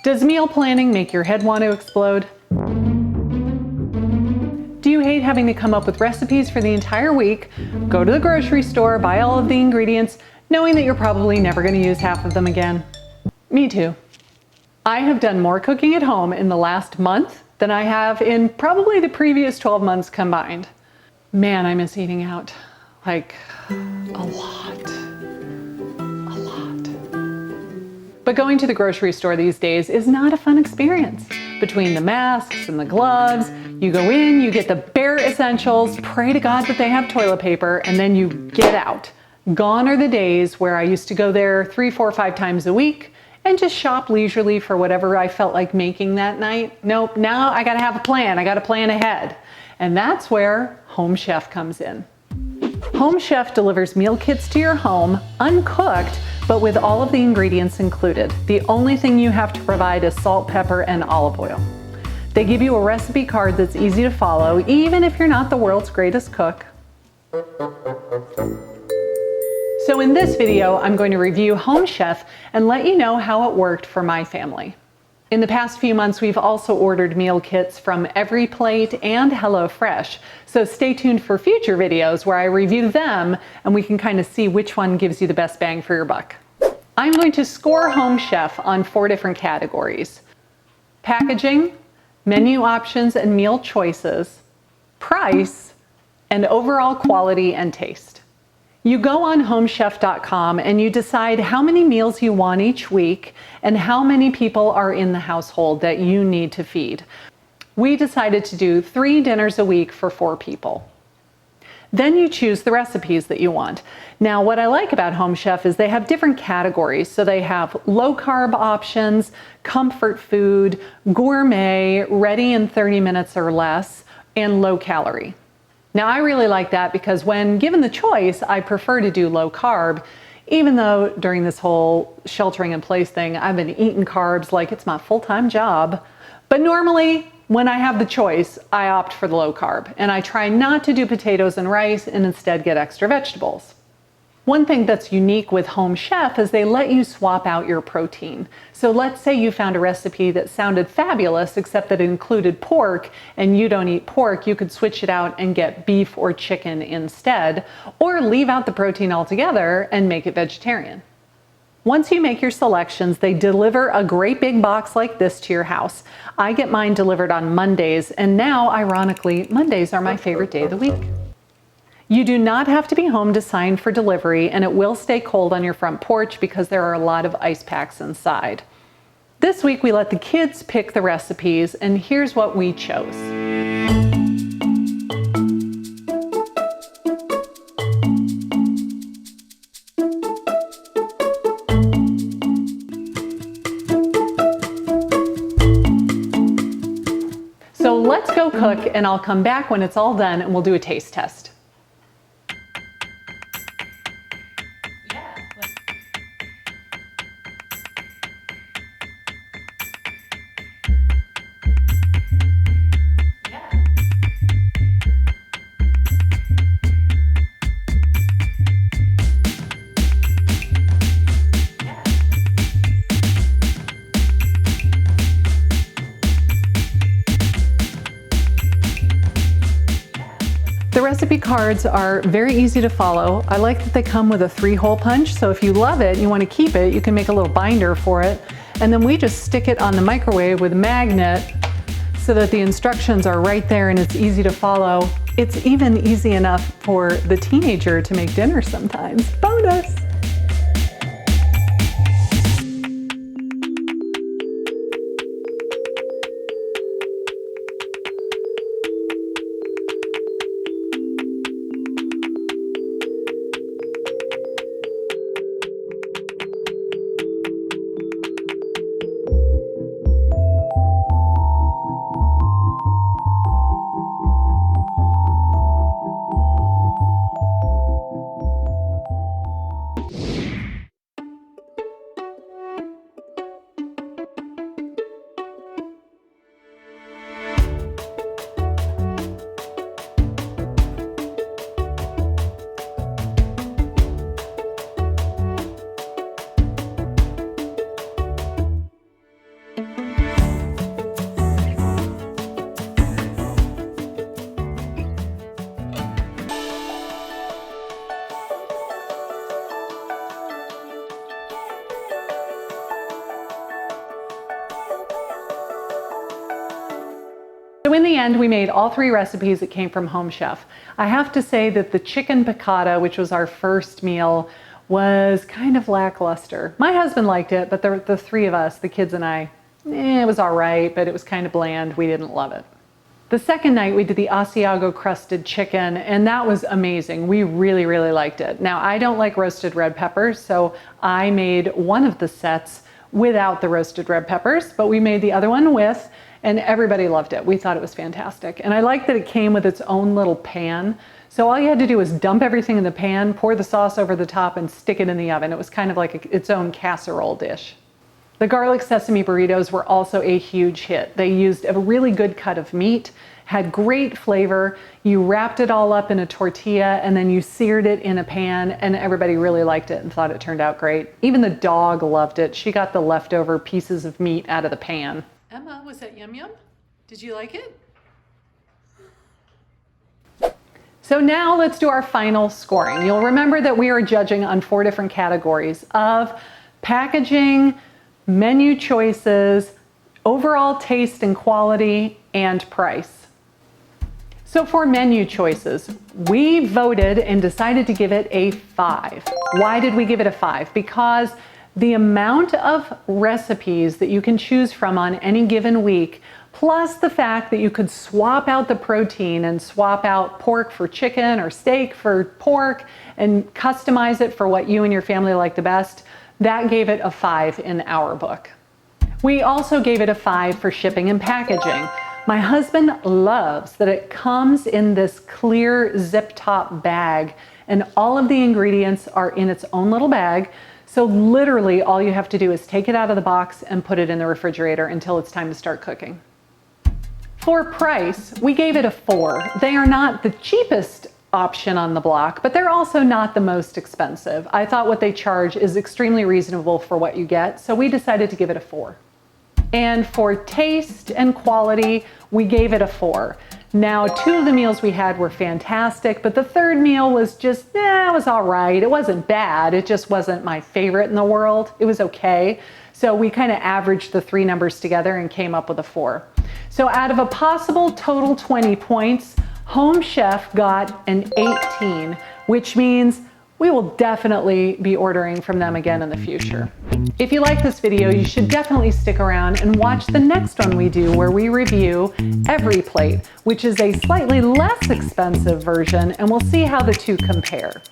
Does meal planning make your head want to explode? Do you hate having to come up with recipes for the entire week, go to the grocery store, buy all of the ingredients, knowing that you're probably never going to use half of them again? Me too. I have done more cooking at home in the last month than I have in probably the previous 12 months combined. Man, I miss eating out. Like, a lot. But going to the grocery store these days is not a fun experience. Between the masks and the gloves, you go in, you get the bare essentials, pray to God that they have toilet paper, and then you get out. Gone are the days where I used to go there 3, 4, 5 times a week and just shop leisurely for whatever I felt like making that night. Nope, now I gotta have a plan. I gotta plan ahead. And that's where Home Chef comes in. Home Chef delivers meal kits to your home, uncooked, but with all of the ingredients included. The only thing you have to provide is salt, pepper, and olive oil. They give you a recipe card that's easy to follow, even if you're not the world's greatest cook. So in this video, I'm going to review Home Chef and let you know how it worked for my family. In the past few months, we've also ordered meal kits from EveryPlate and HelloFresh. So stay tuned for future videos where I review them and we can kind of see which one gives you the best bang for your buck. I'm going to score Home Chef on 4 different categories: packaging, menu options and meal choices, price, and overall quality and taste. You go on homechef.com and you decide how many meals you want each week and how many people are in the household that you need to feed. We decided to do 3 dinners a week for 4 people. Then you choose the recipes that you want. Now, what I like about Home Chef is they have different categories. So they have low carb options, comfort food, gourmet, ready in 30 minutes or less, and low calorie. Now, I really like that because when given the choice, I prefer to do low carb, even though during this whole sheltering in place thing, I've been eating carbs like it's my full-time job. But normally, when I have the choice, I opt for the low carb, and I try not to do potatoes and rice and instead get extra vegetables. One thing that's unique with Home Chef is they let you swap out your protein. So let's say you found a recipe that sounded fabulous, except that it included pork, and you don't eat pork, you could switch it out and get beef or chicken instead, or leave out the protein altogether and make it vegetarian. Once you make your selections, they deliver a great big box like this to your house. I get mine delivered on Mondays, and now, ironically, Mondays are my favorite day of the week. You do not have to be home to sign for delivery, and it will stay cold on your front porch because there are a lot of ice packs inside. This week we let the kids pick the recipes, and here's what we chose. So let's go cook, and I'll come back when it's all done and we'll do a taste test. The recipe cards are very easy to follow. I like that they come with a 3-hole punch, so if you love it and you want to keep it, you can make a little binder for it. And then we just stick it on the microwave with a magnet so that the instructions are right there and it's easy to follow. It's even easy enough for the teenager to make dinner sometimes. Bonus! So in the end, we made all 3 recipes that came from Home Chef. I have to say that the chicken piccata, which was our first meal, was kind of lackluster. My husband liked it, but the 3 of us, the kids and I, it was all right, but it was kind of bland. We didn't love it. The second night, we did the Asiago crusted chicken, and that was amazing. We really, really liked it. Now, I don't like roasted red peppers, so I made one of the sets without the roasted red peppers, but we made the other one with, and everybody loved it. We thought it was fantastic. And I liked that it came with its own little pan. So all you had to do was dump everything in the pan, pour the sauce over the top, and stick it in the oven. It was kind of like its own casserole dish. The garlic sesame burritos were also a huge hit. They used a really good cut of meat, had great flavor. You wrapped it all up in a tortilla, and then you seared it in a pan, and everybody really liked it and thought it turned out great. Even the dog loved it. She got the leftover pieces of meat out of the pan. Emma, was that yum yum? Did you like it? So now let's do our final scoring. You'll remember that we are judging on 4 different categories of packaging, menu choices, overall taste and quality, and price. So for menu choices, we voted and decided to give it a 5. Why did we give it a 5? Because the amount of recipes that you can choose from on any given week, plus the fact that you could swap out the protein and swap out pork for chicken or steak for pork and customize it for what you and your family like the best, that gave it a 5 in our book. We also gave it a 5 for shipping and packaging. My husband loves that it comes in this clear zip top bag, and all of the ingredients are in its own little bag. So literally all you have to do is take it out of the box and put it in the refrigerator until it's time to start cooking. For price, we gave it a 4. They are not the cheapest option on the block, but they're also not the most expensive. I thought what they charge is extremely reasonable for what you get, so we decided to give it a 4. And for taste and quality, we gave it a 4. Now, 2 of the meals we had were fantastic, but the third meal was just, it was all right. It wasn't bad. It just wasn't my favorite in the world. It was okay. So we kind of averaged the 3 numbers together and came up with a 4. So out of a possible total 20 points, Home Chef got an 18, which means we will definitely be ordering from them again in the future. If you like this video, you should definitely stick around and watch the next one we do, where we review Every Plate, which is a slightly less expensive version, and we'll see how the 2 compare.